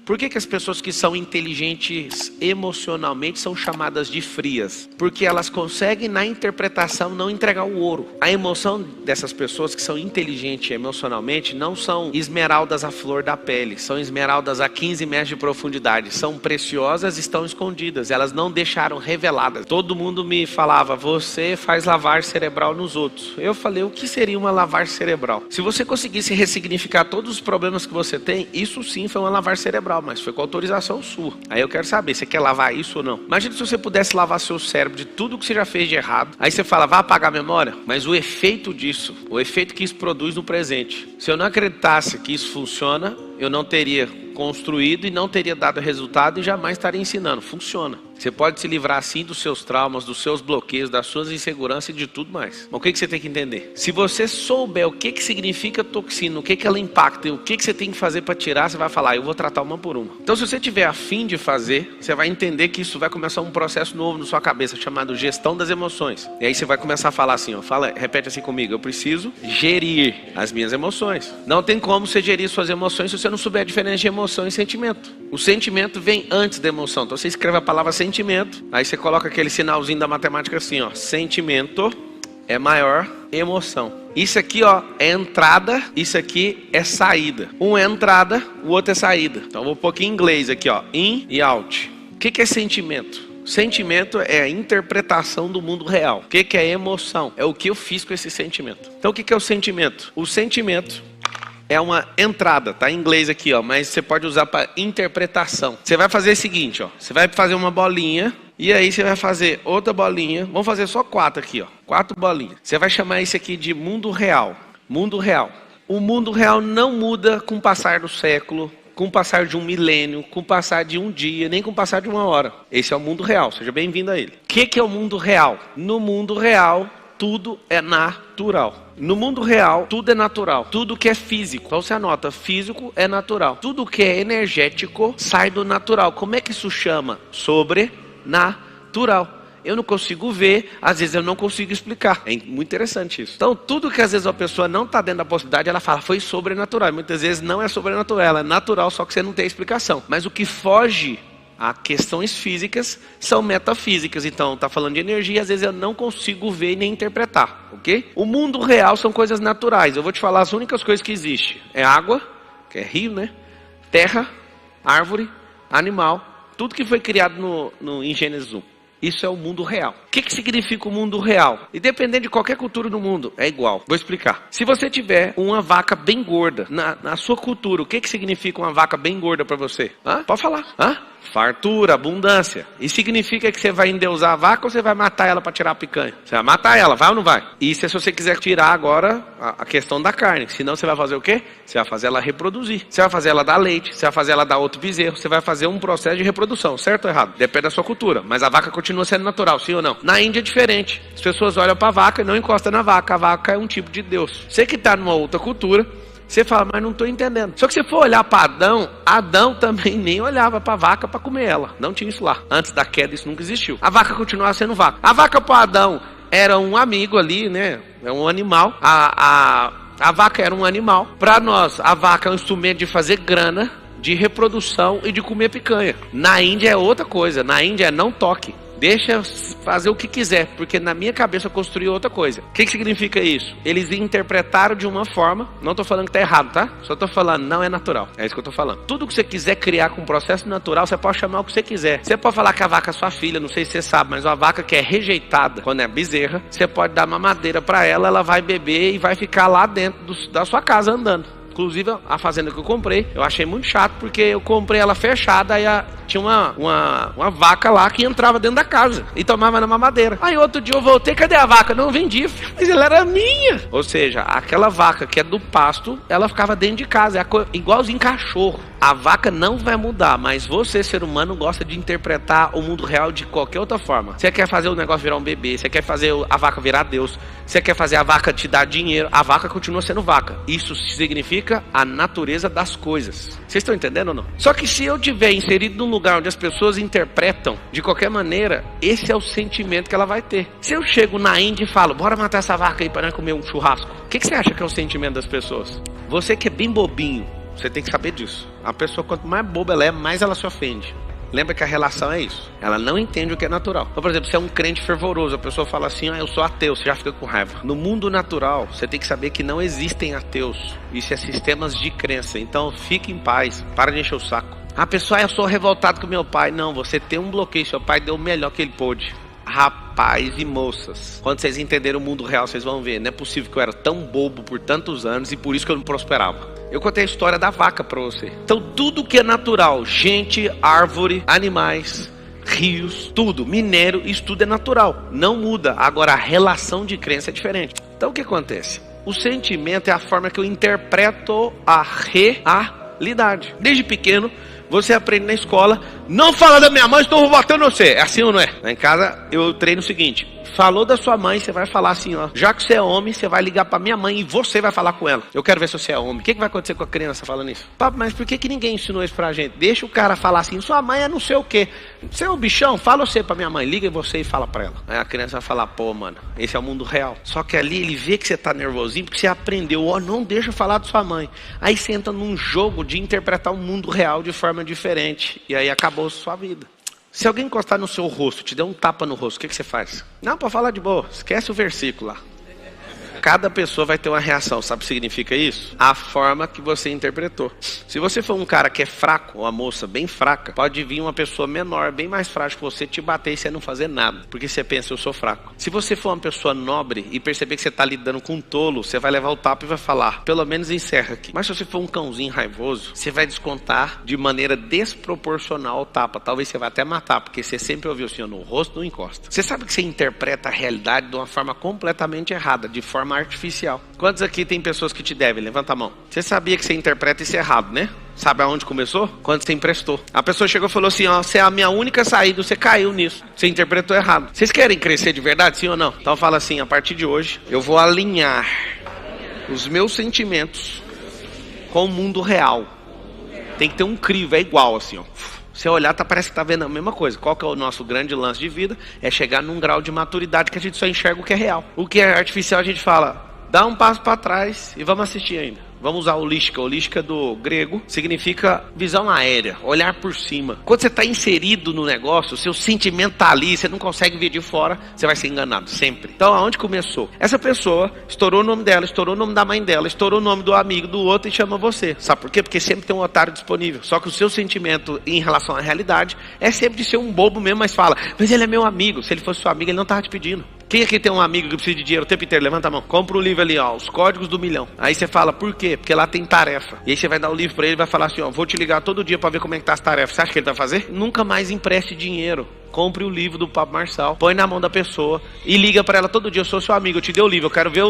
Por que as pessoas que são inteligentes emocionalmente são chamadas de frias? Porque elas conseguem na interpretação não entregar o ouro. A emoção dessas pessoas que são inteligentes emocionalmente não são esmeraldas à flor da pele, são esmeraldas a 15 metros de profundidade, são preciosas, estão escondidas, elas não deixaram reveladas. Todo mundo me falava, você faz lavagem cerebral nos outros. Eu falei, o que seria uma lavagem cerebral? Se você conseguisse ressignificar todos os problemas que você tem, isso sim foi uma lavagem cerebral, mas foi com autorização sua. Aí eu quero saber, você quer lavar isso ou não? Imagina se você pudesse lavar seu cérebro de tudo que você já fez de errado. Aí você fala, vai apagar a memória? Mas o efeito disso, o efeito que isso produz no presente. Se eu não acreditasse que isso funciona, eu não teria construído e não teria dado resultado e jamais estaria ensinando. Funciona. Você pode se livrar assim dos seus traumas, dos seus bloqueios, das suas inseguranças e de tudo mais. Mas o que você tem que entender? Se você souber o que significa toxina, o que ela impacta e o que você tem que fazer para tirar, você vai falar, eu vou tratar uma por uma. Então se você tiver a fim de fazer, você vai entender que isso vai começar um processo novo na sua cabeça, chamado gestão das emoções. E aí você vai começar a falar assim, ó, repete assim comigo, eu preciso gerir as minhas emoções. Não tem como você gerir suas emoções se você não souber a diferença de emoção e sentimento. O sentimento vem antes da emoção. Então você escreve a palavra sentimento, aí você coloca aquele sinalzinho da matemática assim, ó, sentimento é maior emoção. Isso aqui, ó, é entrada, isso aqui é saída. Um é entrada, o outro é saída. Então eu vou pôr aqui em inglês aqui, ó, in e out. O que é sentimento? Sentimento é a interpretação do mundo real. O que é emoção? É o que eu fiz com esse sentimento. Então o que é o sentimento? O sentimento é uma entrada, tá em inglês aqui, ó, mas você pode usar para interpretação. Você vai fazer o seguinte, ó, você vai fazer uma bolinha e aí você vai fazer outra bolinha. Vamos fazer só 4 aqui, ó, 4 bolinhas. Você vai chamar isso aqui de mundo real. Mundo real. O mundo real não muda com o passar do século, com o passar de um milênio, com o passar de um dia, nem com o passar de uma hora. Esse é o mundo real. Seja bem-vindo a ele. O que é o mundo real? No mundo real, tudo é natural. No mundo real, tudo é natural. Tudo que é físico, então você anota, físico é natural. Tudo que é energético sai do natural. Como é que isso chama? Sobrenatural. Eu não consigo ver, às vezes eu não consigo explicar. É muito interessante isso. Então, tudo que às vezes a pessoa não está dentro da possibilidade, ela fala, foi sobrenatural. Muitas vezes não é sobrenatural, ela é natural, só que você não tem explicação. Mas o que foge a questões físicas são metafísicas. Então, está falando de energia, às vezes eu não consigo ver e nem interpretar, ok? O mundo real são coisas naturais. Eu vou te falar as únicas coisas que existem. É água, que é rio, né? Terra, árvore, animal. Tudo que foi criado em Gênesis 1. Isso é o mundo real. O que significa o mundo real? E dependendo de qualquer cultura do mundo, é igual. Vou explicar. Se você tiver uma vaca bem gorda, na sua cultura, o que significa uma vaca bem gorda para você? Pode falar. Fartura, abundância. E significa que você vai endeusar a vaca ou você vai matar ela para tirar a picanha? Você vai matar ela, vai ou não vai? Isso é se você quiser tirar agora a questão da carne. Senão você vai fazer o quê? Você vai fazer ela reproduzir. Você vai fazer ela dar leite, você vai fazer ela dar outro bezerro, você vai fazer um processo de reprodução, certo ou errado? Depende da sua cultura. Mas a vaca continua sendo natural, sim ou não? Na Índia é diferente. As pessoas olham para a vaca e não encostam na vaca. A vaca é um tipo de Deus. Você que está numa outra cultura, você fala, mas não estou entendendo. Só que se for olhar para Adão também nem olhava para a vaca para comer ela. Não tinha isso lá. Antes da queda isso nunca existiu. A vaca continuava sendo vaca. A vaca para Adão era um amigo ali, né? É um animal. A vaca era um animal. Para nós, a vaca é um instrumento de fazer grana, de reprodução e de comer picanha. Na Índia é outra coisa. Na Índia é não toque. Deixa fazer o que quiser, porque na minha cabeça eu construí outra coisa. O que significa isso? Eles interpretaram de uma forma, não estou falando que está errado, tá? Só estou falando, não é natural. É isso que eu estou falando. Tudo que você quiser criar com um processo natural, você pode chamar o que você quiser. Você pode falar que a vaca é sua filha, não sei se você sabe, mas uma vaca que é rejeitada, quando é bezerra, você pode dar mamadeira para ela, ela vai beber e vai ficar lá dentro da sua casa andando. Inclusive, a fazenda que eu comprei, eu achei muito chato, porque eu comprei ela fechada, aí tinha uma vaca lá que entrava dentro da casa e tomava na mamadeira. Aí outro dia eu voltei, cadê a vaca? Não, vendi, mas ela era minha. Ou seja, aquela vaca que é do pasto, ela ficava dentro de casa, igualzinho cachorro. A vaca não vai mudar, mas você, ser humano, gosta de interpretar o mundo real de qualquer outra forma. Você quer fazer o negócio virar um bebê, você quer fazer a vaca virar Deus, você quer fazer a vaca te dar dinheiro, a vaca continua sendo vaca. Isso significa a natureza das coisas. Vocês estão entendendo ou não? Só que se eu tiver inserido num lugar onde as pessoas interpretam de qualquer maneira, esse é o sentimento que ela vai ter. Se eu chego na Índia e falo, bora matar essa vaca aí para nós comer um churrasco, o que você acha que é o sentimento das pessoas? Você que é bem bobinho, Você tem que saber disso. A pessoa, quanto mais boba ela é, mais ela se ofende. Lembra que a relação é isso. Ela não entende o que é natural. Então, por exemplo, você é um crente fervoroso. A pessoa fala assim, eu sou ateu. Você já fica com raiva. No mundo natural, você tem que saber que não existem ateus. Isso é sistemas de crença. Então, fique em paz. Para de encher o saco. A pessoa, eu sou revoltado com meu pai. Não, você tem um bloqueio. Seu pai deu o melhor que ele pôde. Rapaz e moças, quando vocês entenderem o mundo real, vocês vão ver. Não é possível que eu era tão bobo por tantos anos e por isso que eu não prosperava. Eu contei a história da vaca para você. Então tudo que é natural, gente, árvore, animais, rios, tudo, minério, isso tudo é natural, não muda. Agora a relação de crença é diferente. Então o que acontece? O sentimento é a forma que eu interpreto a realidade. Desde pequeno você aprende na escola, não fala da minha mãe, estou batendo você. É assim ou não é? Lá em casa eu treino o seguinte: falou da sua mãe, você vai falar assim, já que você é homem, você vai ligar pra minha mãe e você vai falar com ela. Eu quero ver se você é homem. O que vai acontecer com a criança falando isso? Papo, mas por que ninguém ensinou isso pra gente? Deixa o cara falar assim, sua mãe é não sei o quê. Você é um bichão? Fala você pra minha mãe, liga você e fala pra ela. Aí a criança vai falar, pô mano, esse é o mundo real. Só que ali ele vê que você tá nervosinho porque você aprendeu, não deixa eu falar da sua mãe. Aí você entra num jogo de interpretar o mundo real de forma diferente. E aí acabou a sua vida. Se alguém encostar no seu rosto, te der um tapa no rosto, o que você faz? Não, pode falar de boa, esquece o versículo lá. Cada pessoa vai ter uma reação, sabe o que significa isso? A forma que você interpretou. Se você for um cara que é fraco, ou uma moça bem fraca, pode vir uma pessoa menor, bem mais frágil que você, te bater e você não fazer nada, porque você pensa, eu sou fraco. Se você for uma pessoa nobre e perceber que você está lidando com um tolo, você vai levar o tapa e vai falar, pelo menos encerra aqui. Mas se você for um cãozinho raivoso, você vai descontar de maneira desproporcional o tapa. Talvez você vá até matar, porque você sempre ouviu assim, no rosto não encosta. Você sabe que você interpreta a realidade de uma forma completamente errada, de forma artificial. Quantos aqui tem pessoas que te devem? Levanta a mão. Você sabia que você interpreta isso errado, né? Sabe aonde começou? Quando você emprestou. A pessoa chegou e falou assim, você é a minha única saída, você caiu nisso. Você interpretou errado. Vocês querem crescer de verdade, sim ou não? Então fala assim, a partir de hoje, eu vou alinhar os meus sentimentos com o mundo real. Tem que ter um crivo, é igual assim, Você olhar, parece que tá vendo a mesma coisa. Qual que é o nosso grande lance de vida? É chegar num grau de maturidade que a gente só enxerga o que é real. O que é artificial a gente fala, dá um passo para trás e vamos assistir ainda. Vamos usar holística. Holística do grego significa visão aérea, olhar por cima. Quando você está inserido no negócio, o seu sentimento está ali, você não consegue ver de fora, você vai ser enganado, sempre. Então, aonde começou? Essa pessoa estourou o nome dela, estourou o nome da mãe dela, estourou o nome do amigo do outro e chama você. Sabe por quê? Porque sempre tem um otário disponível. Só que o seu sentimento em relação à realidade é sempre de ser um bobo mesmo, mas fala, mas ele é meu amigo. Se ele fosse seu amigo, ele não estava te pedindo. Quem aqui tem um amigo que precisa de dinheiro o tempo inteiro? Levanta a mão. Compra um livro ali, Os Códigos do Milhão. Aí você fala, por quê? Porque lá tem tarefa. E aí você vai dar o livro pra ele e vai falar assim, vou te ligar todo dia pra ver como é que tá as tarefas. Você acha que ele vai fazer? Nunca mais empreste dinheiro. Compre o livro do Pablo Marçal, põe na mão da pessoa e liga pra ela todo dia, eu sou seu amigo, eu te dei o livro, eu quero ver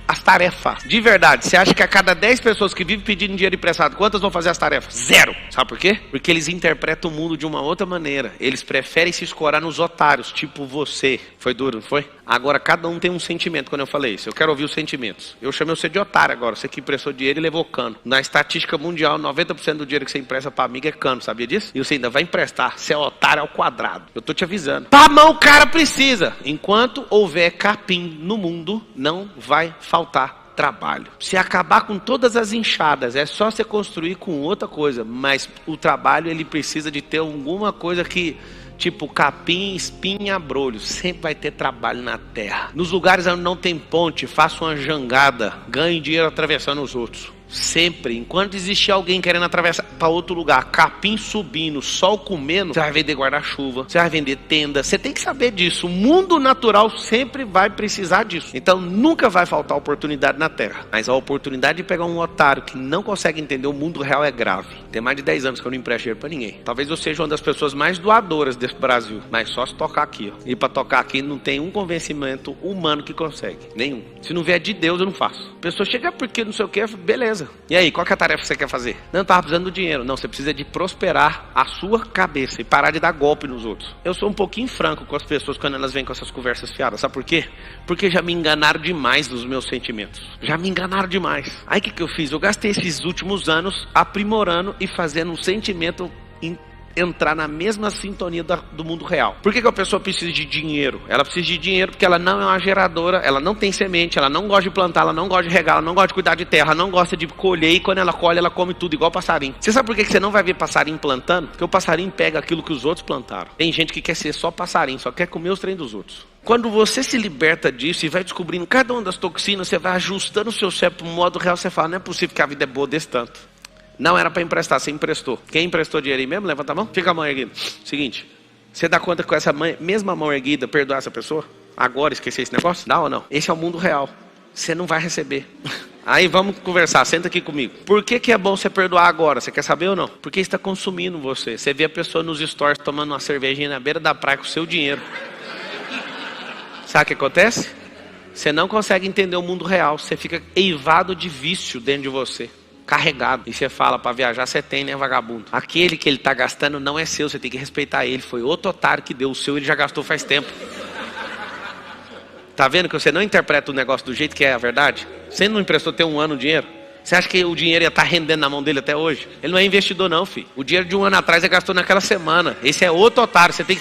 as tarefas. De verdade, você acha que a cada 10 pessoas que vivem pedindo dinheiro emprestado, quantas vão fazer as tarefas? 0. Sabe por quê? Porque eles interpretam o mundo de uma outra maneira. Eles preferem se escorar nos otários, tipo você. Foi duro, não foi? Agora cada um tem um sentimento quando eu falei isso. Eu quero ouvir os sentimentos. Eu chamei você de otário agora. Você que emprestou dinheiro e levou cano. Na estatística mundial, 90% do dinheiro que você empresta pra amigo é cano, sabia disso? E você ainda vai emprestar. Você é otário ao quadrado. Eu tô te avisando. Pra mão o cara precisa. Enquanto houver capim no mundo, não vai faltar trabalho. Se acabar com todas as enxadas, é só você construir com outra coisa. Mas o trabalho, ele precisa de ter alguma coisa que... tipo capim, espinha, abrolho. Sempre vai ter trabalho na terra. Nos lugares onde não tem ponte, faça uma jangada. Ganhe dinheiro atravessando os outros. Sempre, enquanto existir alguém querendo atravessar para outro lugar, capim subindo, sol comendo, você vai vender guarda-chuva, você vai vender tenda. Você tem que saber disso. O mundo natural sempre vai precisar disso. Então nunca vai faltar oportunidade na terra. Mas a oportunidade de pegar um otário que não consegue entender o mundo real é grave. Tem mais de 10 anos que eu não empresto dinheiro para ninguém. Talvez eu seja uma das pessoas mais doadoras desse Brasil. Mas só se tocar aqui, E para tocar aqui não tem um convencimento humano que consegue. Nenhum. Se não vier de Deus, eu não faço. A pessoa chega porque não sei o que, beleza. E aí, qual que é a tarefa que você quer fazer? Não estava precisando do dinheiro. Não, você precisa de prosperar a sua cabeça e parar de dar golpe nos outros. Eu sou um pouquinho franco com as pessoas quando elas vêm com essas conversas fiadas. Sabe por quê? Porque já me enganaram demais nos meus sentimentos. Já me enganaram demais. Aí o que eu fiz? Eu gastei esses últimos anos aprimorando e fazendo um sentimento entrar na mesma sintonia do mundo real. Por que a pessoa precisa de dinheiro? Ela precisa de dinheiro porque ela não é uma geradora, ela não tem semente, ela não gosta de plantar, ela não gosta de regar, ela não gosta de cuidar de terra, ela não gosta de colher, e quando ela colhe, ela come tudo igual passarinho. Você sabe por que você não vai ver passarinho plantando? Porque o passarinho pega aquilo que os outros plantaram. Tem gente que quer ser só passarinho, só quer comer os trem dos outros. Quando você se liberta disso e vai descobrindo cada uma das toxinas, você vai ajustando o seu cérebro para o modo real, você fala, não é possível que a vida é boa desse tanto. Não era para emprestar, você emprestou. Quem emprestou dinheiro aí mesmo? Levanta a mão. Fica a mão erguida. Seguinte, você dá conta que com essa mesma mão erguida, perdoar essa pessoa? Agora esquecer esse negócio? Dá ou não? Esse é o mundo real. Você não vai receber. Aí vamos conversar, senta aqui comigo. Por que é bom você perdoar agora? Você quer saber ou não? Porque está consumindo você. Você vê a pessoa nos stories tomando uma cervejinha na beira da praia com o seu dinheiro. Sabe o que acontece? Você não consegue entender o mundo real. Você fica eivado de vício dentro de você. Carregado. E você fala, para viajar você tem, né, vagabundo? Aquele que ele está gastando não é seu, você tem que respeitar ele. Foi outro otário que deu o seu, ele já gastou faz tempo. Tá vendo que você não interpreta o negócio do jeito que é a verdade? Você não emprestou ter um ano o dinheiro? Você acha que o dinheiro ia estar rendendo na mão dele até hoje? Ele não é investidor não, filho. O dinheiro de um ano atrás ele gastou naquela semana. Esse é outro otário. Você tem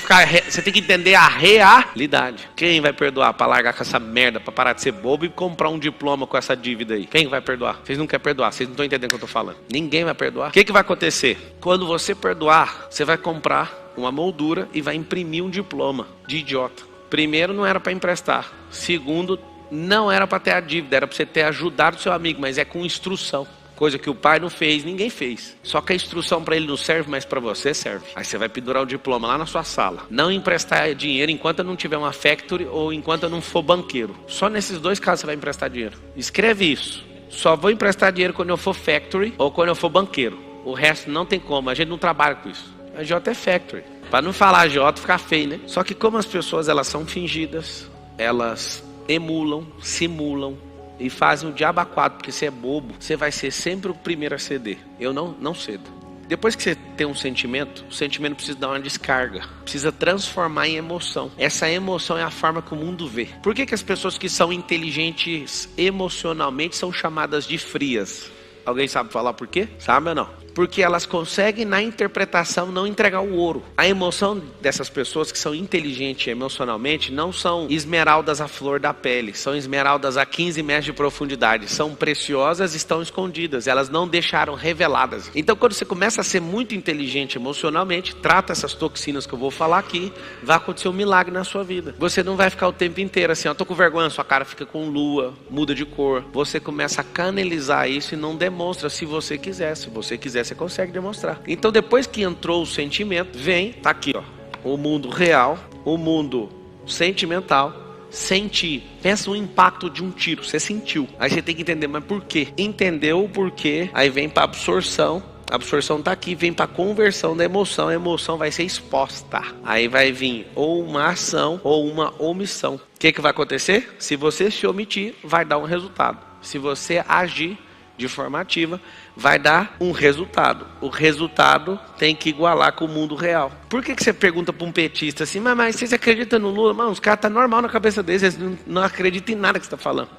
que entender a realidade. Quem vai perdoar para largar com essa merda, para parar de ser bobo e comprar um diploma com essa dívida aí? Quem vai perdoar? Vocês não querem perdoar. Vocês não estão entendendo o que eu estou falando. Ninguém vai perdoar. O que vai acontecer? Quando você perdoar, você vai comprar uma moldura e vai imprimir um diploma de idiota. Primeiro, não era para emprestar. Segundo, não era para ter a dívida, era para você ter ajudado o seu amigo, mas é com instrução. Coisa que o pai não fez, ninguém fez. Só que a instrução para ele não serve, mas para você serve. Aí você vai pendurar o diploma lá na sua sala. Não emprestar dinheiro enquanto eu não tiver uma factory ou enquanto eu não for banqueiro. Só nesses dois casos você vai emprestar dinheiro. Escreve isso. Só vou emprestar dinheiro quando eu for factory ou quando eu for banqueiro. O resto não tem como, a gente não trabalha com isso. A J é factory. Para não falar J, ficar feio, né? Só que como as pessoas elas são fingidas, elas emulam, simulam e fazem o diabo a quatro, porque você é bobo, você vai ser sempre o primeiro a ceder. Eu não cedo. Depois que você tem um sentimento, o sentimento precisa dar uma descarga, precisa transformar em emoção. Essa emoção é a forma que o mundo vê. Por que as pessoas que são inteligentes emocionalmente são chamadas de frias? Alguém sabe falar por quê? Sabe ou não? Porque elas conseguem na interpretação não entregar o ouro. A emoção dessas pessoas que são inteligentes emocionalmente não são esmeraldas à flor da pele. São esmeraldas a 15 metros de profundidade. São preciosas e estão escondidas. Elas não deixaram reveladas. Então quando você começa a ser muito inteligente emocionalmente, trata essas toxinas que eu vou falar aqui, vai acontecer um milagre na sua vida. Você não vai ficar o tempo inteiro assim, ó, tô com vergonha, sua cara fica com lua, muda de cor. Você começa a canalizar isso e não demonstra se você quiser. Se você quiser, você consegue demonstrar. Então depois que entrou o sentimento, vem, tá aqui ó, o mundo real, o mundo sentimental. Sentir, pensa no impacto de um tiro, você sentiu, aí você tem que entender, mas por quê? Entendeu o porquê, aí vem para absorção. A absorção está aqui, vem para a conversão da emoção. A emoção vai ser exposta. Aí vai vir ou uma ação ou uma omissão. O que vai acontecer? Se você se omitir, vai dar um resultado. Se você agir de forma ativa, vai dar um resultado. O resultado tem que igualar com o mundo real. Por que você pergunta para um petista assim, mas vocês acreditam no Lula? Mano, os caras estão normal na cabeça deles, eles não acreditam em nada que você está falando.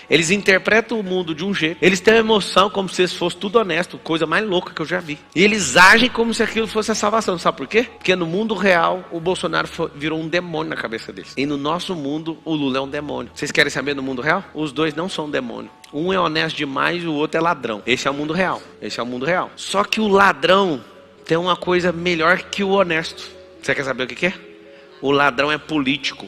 Eles interpretam o mundo de um jeito. Eles têm uma emoção como se isso fosse tudo honesto. Coisa mais louca que eu já vi. E eles agem como se aquilo fosse a salvação. Sabe por quê? Porque no mundo real, o Bolsonaro virou um demônio na cabeça deles. E no nosso mundo, o Lula é um demônio. Vocês querem saber no mundo real? Os dois não são demônio. Um é honesto demais e o outro é ladrão. Esse é o mundo real. Esse é o mundo real. Só que o ladrão tem uma coisa melhor que o honesto. Você quer saber o que é? O ladrão é político.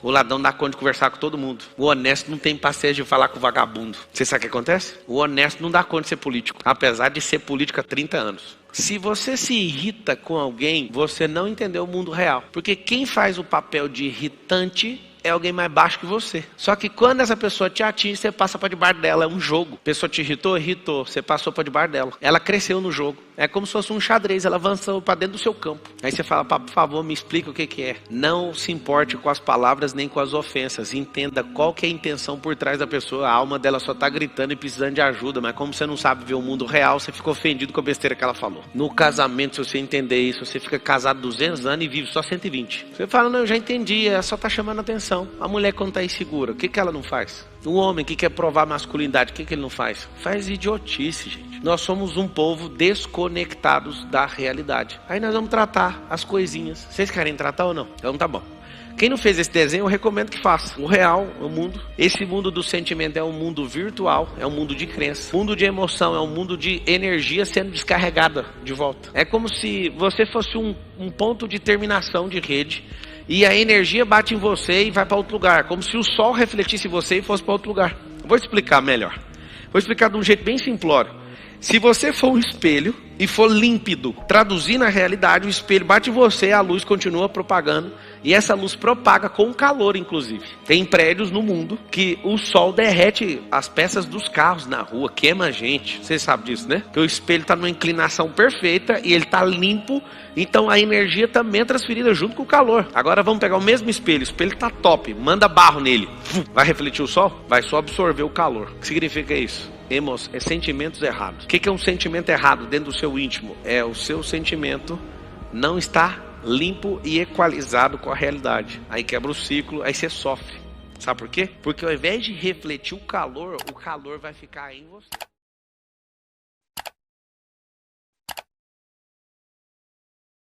O ladrão dá conta de conversar com todo mundo. O honesto não tem paciência de falar com o vagabundo. Você sabe o que acontece? O honesto não dá conta de ser político. Apesar de ser político há 30 anos. Se você se irrita com alguém, você não entendeu o mundo real. Porque quem faz o papel de irritante é alguém mais baixo que você. Só que quando essa pessoa te atinge, você passa para debaixo dela. É um jogo. A pessoa te irritou? Irritou. Você passou para debaixo dela. Ela cresceu no jogo. É como se fosse um xadrez. Ela avançou para dentro do seu campo. Aí você fala, por favor, me explica o que é. Não se importe com as palavras nem com as ofensas. Entenda qual que é a intenção por trás da pessoa. A alma dela só está gritando e precisando de ajuda. Mas como você não sabe ver o mundo real, você fica ofendido com a besteira que ela falou. No casamento, se você entender isso, você fica casado 200 anos e vive só 120. Você fala, não, eu já entendi. Ela só está chamando a atenção. traição. A mulher quando está insegura, o que ela não faz? O homem que quer provar masculinidade, o que ele não faz? Faz idiotice, gente. Nós somos um povo desconectados da realidade. Aí nós vamos tratar as coisinhas. Vocês querem tratar ou não? Então tá bom. Quem não fez esse desenho, eu recomendo que faça. O real, o mundo. Esse mundo do sentimento é um mundo virtual, é um mundo de crença. O mundo de emoção é um mundo de energia sendo descarregada de volta. É como se você fosse um ponto de terminação de rede e a energia bate em você e vai para outro lugar. Como se o sol refletisse em você e fosse para outro lugar. Vou explicar melhor. Vou explicar de um jeito bem simplório. Se você for um espelho e for límpido, traduzir na realidade, o espelho bate em você, a luz continua propagando, e essa luz propaga com calor, inclusive. Tem prédios no mundo que o sol derrete as peças dos carros na rua, queima a gente. Você sabe disso, né? Que o espelho está numa inclinação perfeita e ele está limpo, então a energia também é transferida junto com o calor. Agora vamos pegar o mesmo espelho, o espelho está top, manda barro nele. Vai refletir o sol? Vai só absorver o calor. O que significa isso? Sentimentos errados. O que é um sentimento errado dentro do seu íntimo? É o seu sentimento não está limpo e equalizado com a realidade. Aí quebra o ciclo, aí você sofre. Sabe por quê? Porque ao invés de refletir o calor vai ficar em você.